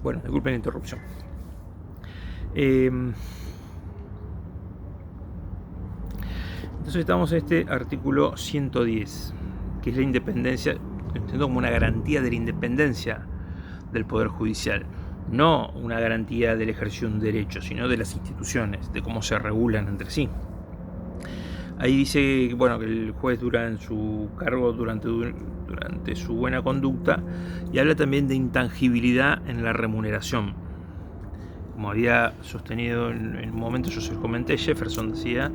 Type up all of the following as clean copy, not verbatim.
Bueno, disculpen la interrupción. Entonces estamos en este artículo 110, que es la independencia, entiendo como una garantía de la independencia del Poder Judicial, no una garantía del ejercicio de un derecho, sino de las instituciones, de cómo se regulan entre sí. Ahí dice bueno, que el juez dura en su cargo durante su buena conducta, y habla también de intangibilidad en la remuneración. Como había sostenido en un momento, yo se los comenté, Jefferson decía,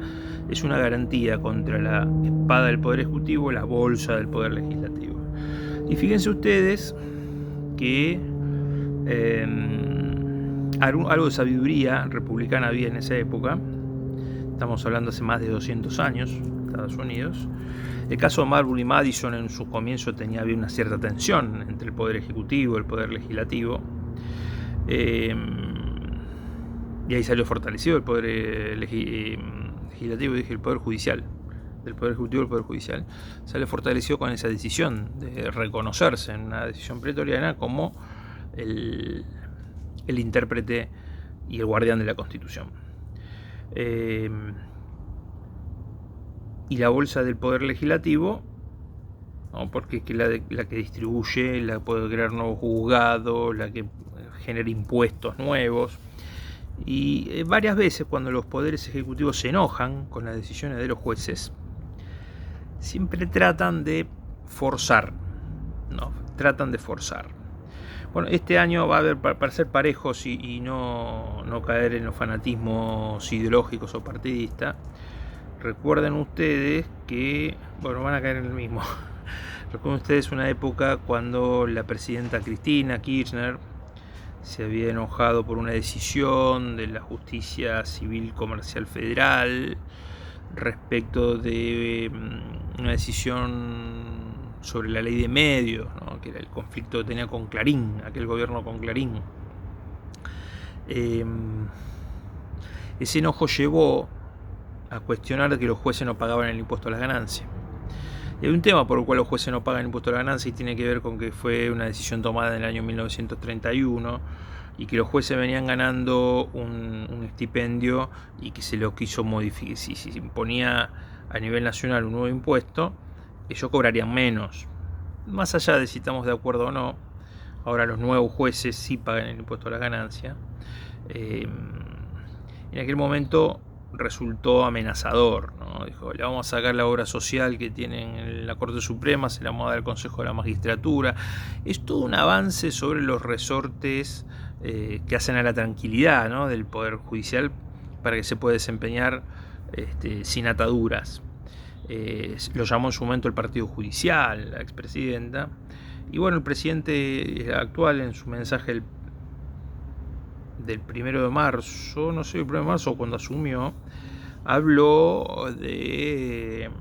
es una garantía contra la espada del Poder Ejecutivo, la bolsa del Poder Legislativo. Y fíjense ustedes que algo de sabiduría republicana había en esa época. Estamos hablando hace más de 200 años, Estados Unidos. El caso de Marbury y Madison en su comienzo había una cierta tensión entre el Poder Ejecutivo y el Poder Legislativo. Y ahí salió fortalecido el Poder Legislativo, dije el Poder Judicial, del Poder Ejecutivo al Poder Judicial, sale fortalecido con esa decisión de reconocerse en una decisión pretoriana como el intérprete y el guardián de la Constitución. Y la bolsa del Poder Legislativo, ¿no? Porque es la que distribuye, la que puede crear nuevos juzgados, la que genera impuestos nuevos. Y varias veces cuando los poderes ejecutivos se enojan con las decisiones de los jueces, siempre tratan de forzar, ¿no? Tratan de forzar. Bueno, este año va a haber, para ser parejos y no caer en los fanatismos ideológicos o partidistas, recuerden ustedes que, bueno, van a caer en el mismo. Recuerden ustedes una época cuando la presidenta Cristina Kirchner se había enojado por una decisión de la Justicia Civil Comercial Federal respecto de una decisión sobre la ley de medios, ¿no? Que era el conflicto que tenía con Clarín, aquel gobierno con Clarín. Ese enojo llevó a cuestionar que los jueces no pagaban el impuesto a las ganancias. Y hay un tema por el cual los jueces no pagan el impuesto a la ganancia, y tiene que ver con que fue una decisión tomada en el año 1931 y que los jueces venían ganando un estipendio y que se lo quiso modificar. Si se imponía a nivel nacional un nuevo impuesto, ellos cobrarían menos. Más allá de si estamos de acuerdo o no, ahora los nuevos jueces sí pagan el impuesto a la ganancia. En aquel momento resultó amenazador, ¿no? Dijo, le vamos a sacar la obra social que tienen en la Corte Suprema, se la vamos a dar al Consejo de la Magistratura. Es todo un avance sobre los resortes que hacen a la tranquilidad, ¿no? Del Poder Judicial para que se pueda desempeñar sin ataduras. Lo llamó en su momento el Partido Judicial, la expresidenta. Y bueno, el presidente actual, en su mensaje del 1 de marzo, no sé, el 1 de marzo cuando asumió, habló de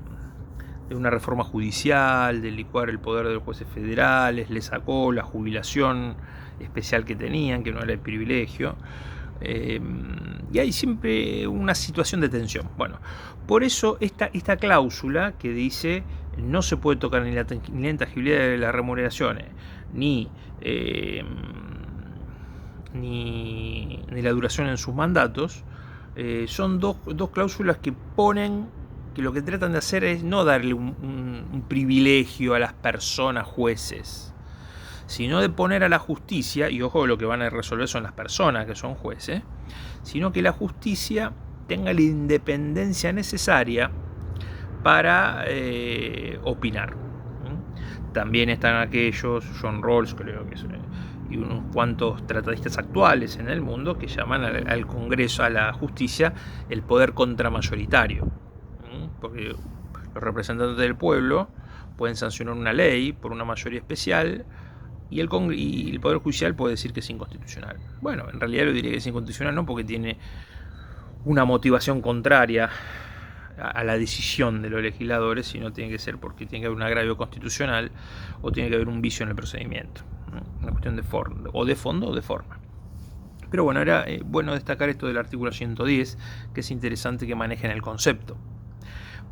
una reforma judicial, de licuar el poder de los jueces federales, le sacó la jubilación especial que tenían, que no era el privilegio. Y hay siempre una situación de tensión. Bueno, por eso esta cláusula que dice no se puede tocar ni la intangibilidad de las remuneraciones, ni la duración en sus mandatos, son dos cláusulas que ponen, que lo que tratan de hacer es no darle un privilegio a las personas jueces, sino de poner a la justicia, y ojo, lo que van a resolver son las personas que son jueces, sino que la justicia tenga la independencia necesaria para opinar. También están aquellos, John Rawls, creo que es, y unos cuantos tratadistas actuales en el mundo que llaman al Congreso, a la justicia, el poder contramayoritario, porque los representantes del pueblo pueden sancionar una ley por una mayoría especial y el Poder Judicial puede decir que es inconstitucional. Bueno, en realidad lo diría que es inconstitucional no porque tiene una motivación contraria a la decisión de los legisladores, sino tiene que ser porque tiene que haber un agravio constitucional o tiene que haber un vicio en el procedimiento. Una cuestión de forma, o de fondo o de forma. Pero bueno, era bueno destacar esto del artículo 110, que es interesante que manejen el concepto.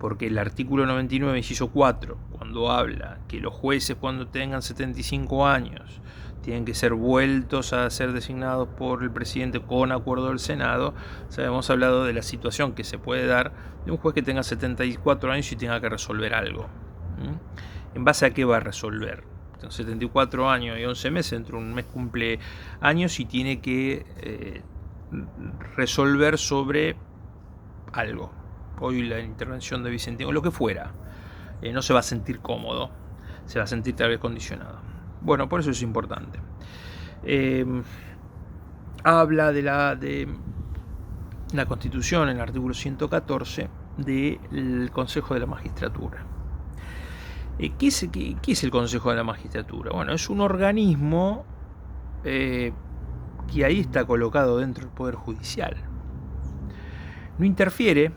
porque el artículo 99, inciso 4, cuando habla que los jueces cuando tengan 75 años tienen que ser vueltos a ser designados por el presidente con acuerdo del Senado, hemos hablado de la situación que se puede dar de un juez que tenga 74 años y tenga que resolver algo. ¿En base a qué va a resolver? Tengo 74 años y 11 meses, dentro de un mes cumple años y tiene que resolver sobre algo. Hoy la intervención de Vicentino, lo que fuera, no se va a sentir cómodo, se va a sentir tal vez condicionado. Bueno, por eso es importante. Habla de la Constitución, en el artículo 114, del Consejo de la Magistratura. ¿Qué es el Consejo de la Magistratura? Bueno, es un organismo que ahí está colocado dentro del Poder Judicial. No interfiere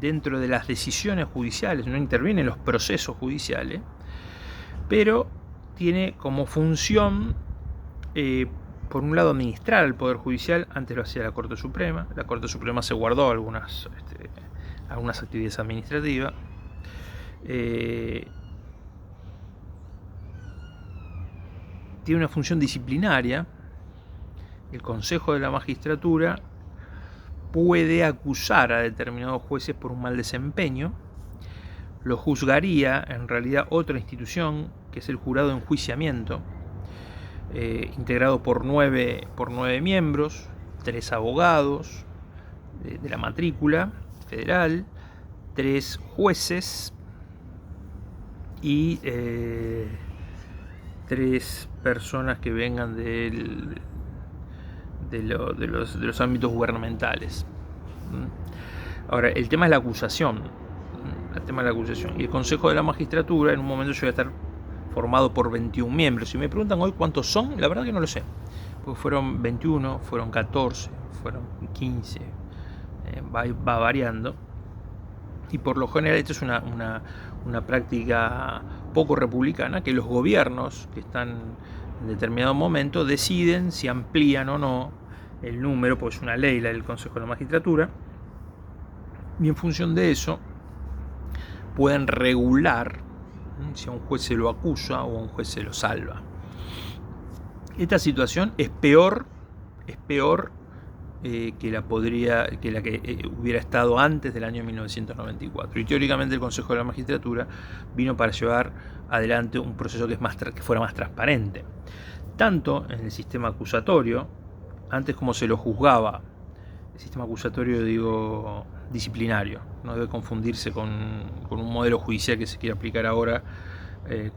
dentro de las decisiones judiciales, no interviene en los procesos judiciales, pero tiene como función, por un lado, administrar el Poder Judicial. Antes lo hacía la Corte Suprema. La Corte Suprema se guardó algunas actividades administrativas. Tiene una función disciplinaria. El Consejo de la Magistratura puede acusar a determinados jueces por un mal desempeño. Lo juzgaría en realidad otra institución, que es el jurado de enjuiciamiento, integrado por 9 miembros, 3 abogados de la matrícula federal, 3 jueces y 3 personas que vengan de los ámbitos gubernamentales. Ahora, el tema es la acusación. Y el Consejo de la Magistratura en un momento llega a estar formado por 21 miembros. Si me preguntan hoy cuántos son, la verdad que no lo sé. Porque fueron 21, fueron 14, fueron 15, va variando. Y por lo general esto es una práctica poco republicana, que los gobiernos que están en determinado momento deciden si amplían o no el número, pues es una ley, la del Consejo de la Magistratura, y en función de eso pueden regular si a un juez se lo acusa o a un juez se lo salva. Esta situación es peor que la que hubiera estado antes del año 1994. Y teóricamente el Consejo de la Magistratura vino para llevar adelante un proceso que fuera más transparente. Tanto en el sistema acusatorio, antes como se lo juzgaba, el sistema acusatorio disciplinario, no debe confundirse con un modelo judicial que se quiere aplicar ahora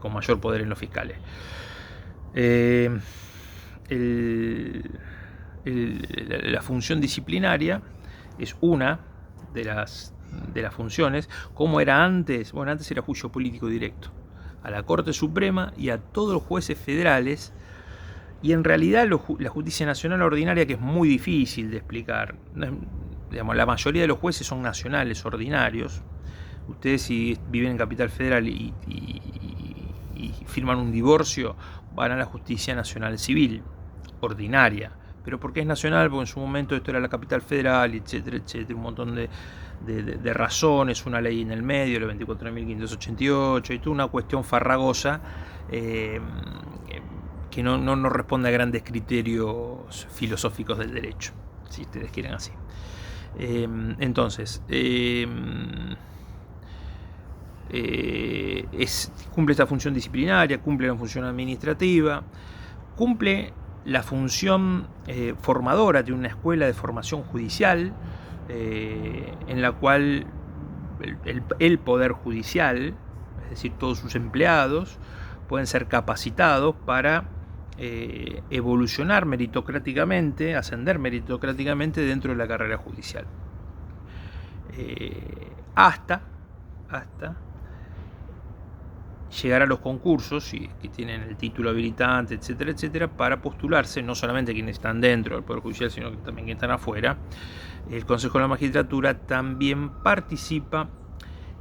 con mayor poder en los fiscales. La función disciplinaria es una de las funciones. ¿Cómo era antes? Bueno, antes era juicio político directo a la Corte Suprema y a todos los jueces federales, y en realidad la justicia nacional ordinaria, que es muy difícil de explicar. La mayoría de los jueces son nacionales ordinarios. Ustedes, si viven en Capital Federal y firman un divorcio, van a la justicia nacional civil ordinaria. ¿Pero por qué es nacional? Porque en su momento esto era la Capital Federal, etcétera, etcétera, un montón de razones, una ley en el medio, la 24.588, y toda una cuestión farragosa que no responde a grandes criterios filosóficos del derecho, si ustedes quieren así. Entonces, cumple esta función disciplinaria, cumple la función administrativa, cumple la función formadora de una escuela de formación judicial, en la cual el Poder Judicial, es decir, todos sus empleados, pueden ser capacitados para evolucionar meritocráticamente, ascender meritocráticamente dentro de la carrera judicial. Hasta llegar a los concursos, y que tienen el título habilitante, etcétera, etcétera, para postularse, no solamente quienes están dentro del Poder Judicial, sino que también quienes están afuera. El Consejo de la Magistratura también participa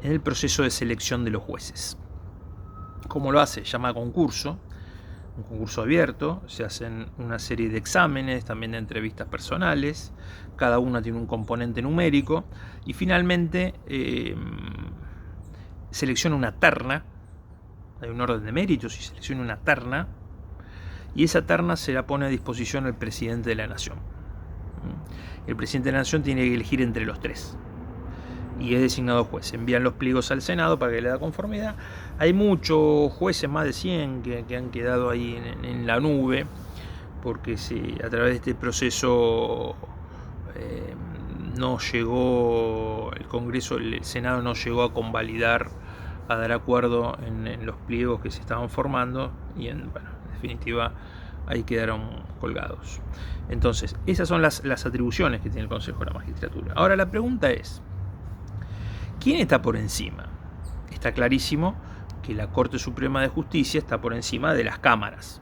en el proceso de selección de los jueces. ¿Cómo lo hace? Llama a concurso, un concurso abierto, se hacen una serie de exámenes, también de entrevistas personales, cada una tiene un componente numérico, y finalmente selecciona una terna, hay un orden de méritos y selecciona una terna, y esa terna se la pone a disposición al presidente de la nación. El presidente de la nación tiene que elegir entre los 3 y es designado juez. Envían los pliegos al Senado para que le da conformidad. Hay muchos jueces, más de 100, que han quedado ahí en la nube, porque a través de este proceso no llegó el Congreso, el Senado no llegó a convalidar, a dar acuerdo en los pliegos que se estaban formando, y en definitiva ahí quedaron colgados. Entonces, esas son las atribuciones que tiene el Consejo de la Magistratura. Ahora la pregunta es, ¿quién está por encima? Está clarísimo que la Corte Suprema de Justicia está por encima de las cámaras,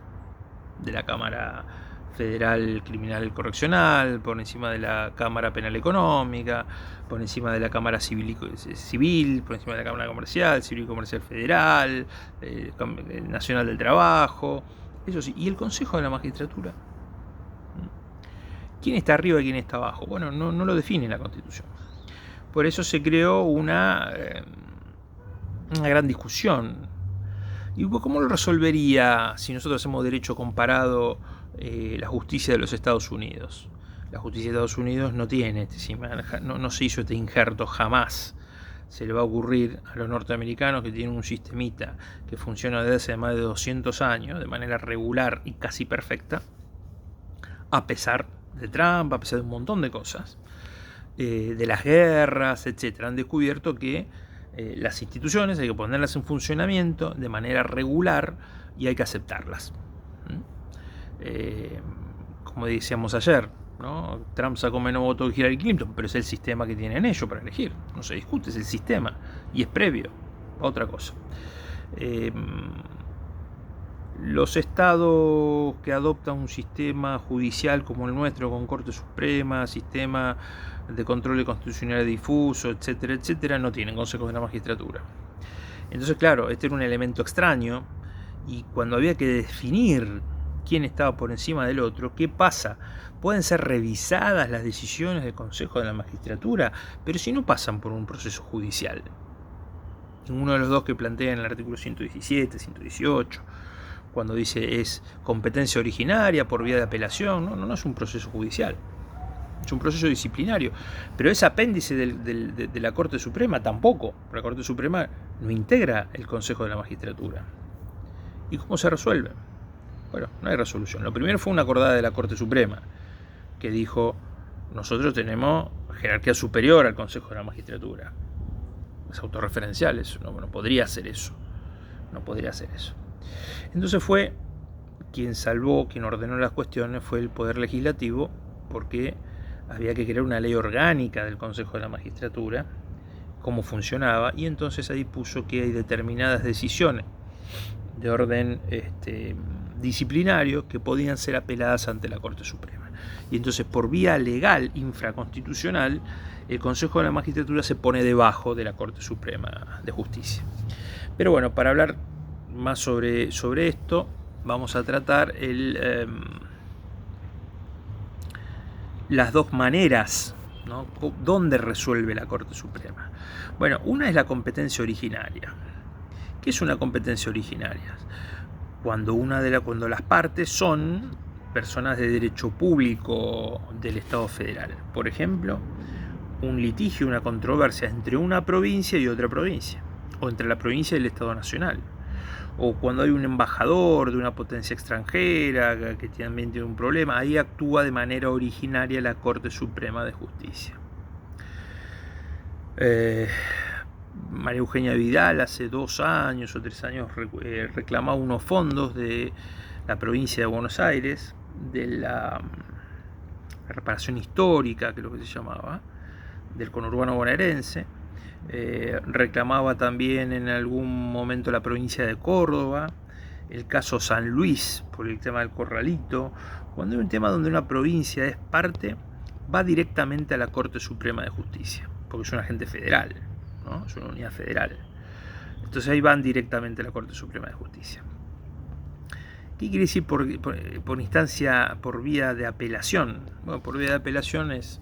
de la Cámara Federal Criminal Correccional, por encima de la Cámara Penal Económica, por encima de la Cámara Civil, por encima de la Cámara Comercial, Civil y Comercial Federal, Nacional del Trabajo, eso sí. ¿Y el Consejo de la Magistratura? ¿Quién está arriba y quién está abajo? Bueno, no lo define la Constitución. Por eso se creó una gran discusión. ¿Y cómo lo resolvería si nosotros hacemos derecho comparado la justicia de los Estados Unidos? La justicia de Estados Unidos no tiene no se hizo este injerto jamás. Se le va a ocurrir a los norteamericanos, que tienen un sistemita que funciona desde hace más de 200 años de manera regular y casi perfecta, a pesar de Trump, a pesar de un montón de cosas, de las guerras, etc. Han descubierto que las instituciones hay que ponerlas en funcionamiento de manera regular y hay que aceptarlas. Como decíamos ayer, ¿no? Trump sacó menos votos que Hillary Clinton, pero es el sistema que tienen ellos para elegir. No se discute, es el sistema y es previo a otra cosa. Los estados que adoptan un sistema judicial como el nuestro, con Corte Suprema, sistema de control de constitucionalidad difuso, etcétera, etcétera, no tienen consejos de la magistratura. Entonces, claro, este era un elemento extraño, y cuando había que definir quién estaba por encima del otro, ¿qué pasa? Pueden ser revisadas las decisiones del Consejo de la Magistratura, pero si no pasan por un proceso judicial. Ninguno de los dos que plantean el artículo 117, 118, cuando dice es competencia originaria por vía de apelación, no es un proceso judicial, es un proceso disciplinario. Pero es apéndice de la Corte Suprema tampoco. La Corte Suprema no integra el Consejo de la Magistratura. ¿Y cómo se resuelve? Bueno, no hay resolución. Lo primero fue una acordada de la Corte Suprema, que dijo, nosotros tenemos jerarquía superior al Consejo de la Magistratura. Es autorreferencial eso, no podría hacer eso. No podría hacer eso. Entonces fue quien ordenó las cuestiones, fue el Poder Legislativo, porque había que crear una ley orgánica del Consejo de la Magistratura, cómo funcionaba, y entonces ahí puso que hay determinadas decisiones de orden disciplinario que podían ser apeladas ante la Corte Suprema. Y entonces, por vía legal infraconstitucional, el Consejo de la Magistratura se pone debajo de la Corte Suprema de Justicia. Pero bueno, para hablar más sobre esto, vamos a tratar las dos maneras, ¿no? ¿Dónde resuelve la Corte Suprema? Bueno, una es la competencia originaria. ¿Qué es una competencia originaria? Cuando las partes son personas de derecho público del Estado federal. Por ejemplo, un litigio, una controversia entre una provincia y otra provincia, o entre la provincia y el Estado nacional. O cuando hay un embajador de una potencia extranjera que también tiene un problema, ahí actúa de manera originaria la Corte Suprema de Justicia. María Eugenia Vidal hace 2 años o 3 años reclamaba unos fondos de la provincia de Buenos Aires, de la reparación histórica, que es lo que se llamaba, del conurbano bonaerense. Reclamaba también en algún momento la provincia de Córdoba, el caso San Luis por el tema del corralito. Cuando hay un tema donde una provincia es parte, va directamente a la Corte Suprema de Justicia, porque es un agente federal, ¿no? Es una unidad federal. Entonces ahí van directamente a la Corte Suprema de Justicia. ¿Qué quiere decir por instancia, por vía de apelación? Bueno, por vía de apelación es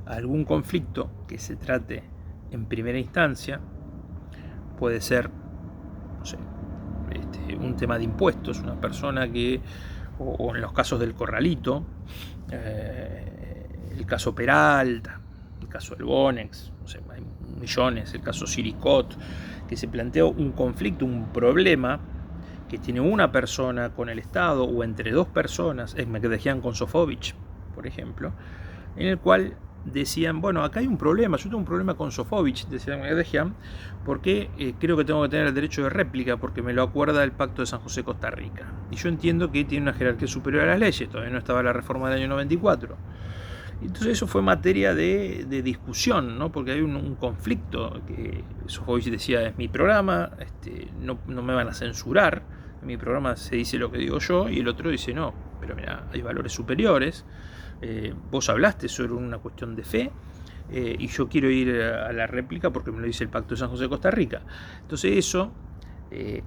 algún conflicto que se trate en primera instancia, puede ser, no sé, un tema de impuestos, una persona que, o en los casos del Corralito, el caso Peralta, el caso del Bonex, no sé, hay millones, el caso Siricot, que se plantea un conflicto, un problema que tiene una persona con el Estado o entre dos personas, me decían con Sofovich, por ejemplo, en el cual decían, bueno, acá hay un problema, yo tengo un problema con Sofovich, decían, porque creo que tengo que tener el derecho de réplica porque me lo acuerda el Pacto de San José Costa Rica. Y yo entiendo que tiene una jerarquía superior a las leyes, todavía no estaba la reforma del año 94. Entonces eso fue materia de discusión, ¿no? Porque hay un conflicto, que Sofovich decía, es mi programa, no me van a censurar, en mi programa se dice lo que digo yo, y el otro dice, no, pero mira, hay valores superiores, vos hablaste sobre una cuestión de fe, y yo quiero ir a la réplica porque me lo dice el Pacto de San José de Costa Rica. Entonces eso,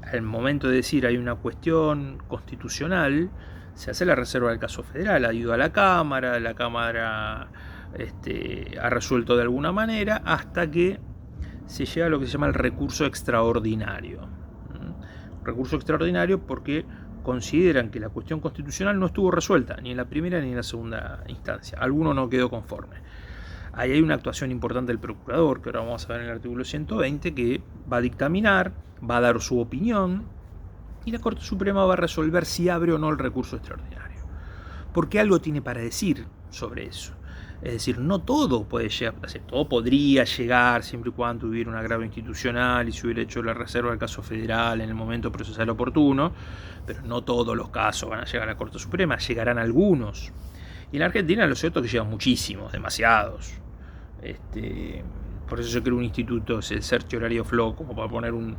al momento de decir hay una cuestión constitucional, se hace la reserva del caso federal, ha ido a la Cámara ha resuelto de alguna manera hasta que se llega a lo que se llama el recurso extraordinario. Recurso extraordinario porque consideran que la cuestión constitucional no estuvo resuelta, ni en la primera ni en la segunda instancia. Alguno no quedó conforme. Ahí hay una actuación importante del procurador, que ahora vamos a ver en el artículo 120, que va a dictaminar, va a dar su opinión, y la Corte Suprema va a resolver si abre o no el recurso extraordinario. Porque algo tiene para decir sobre eso. Es decir, no todo puede llegar, todo podría llegar siempre y cuando hubiera un agravio institucional y se hubiera hecho la reserva del caso federal en el momento procesal oportuno, pero no todos los casos van a llegar a la Corte Suprema, llegarán algunos. Y en la Argentina lo cierto es que llegan muchísimos, demasiados. Por eso yo creo un instituto, es el Certiorari of Law, como para poner un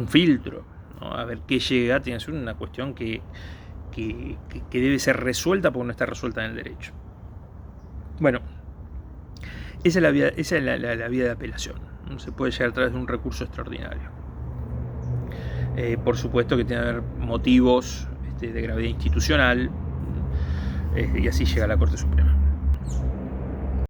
filtro, ¿no? A ver qué llega, tiene que ser una cuestión que debe ser resuelta porque no está resuelta en el derecho. Bueno, esa es la vía de apelación. No se puede llegar a través de un recurso extraordinario. Por supuesto que tiene que haber motivos de gravedad institucional, y así llega a la Corte Suprema.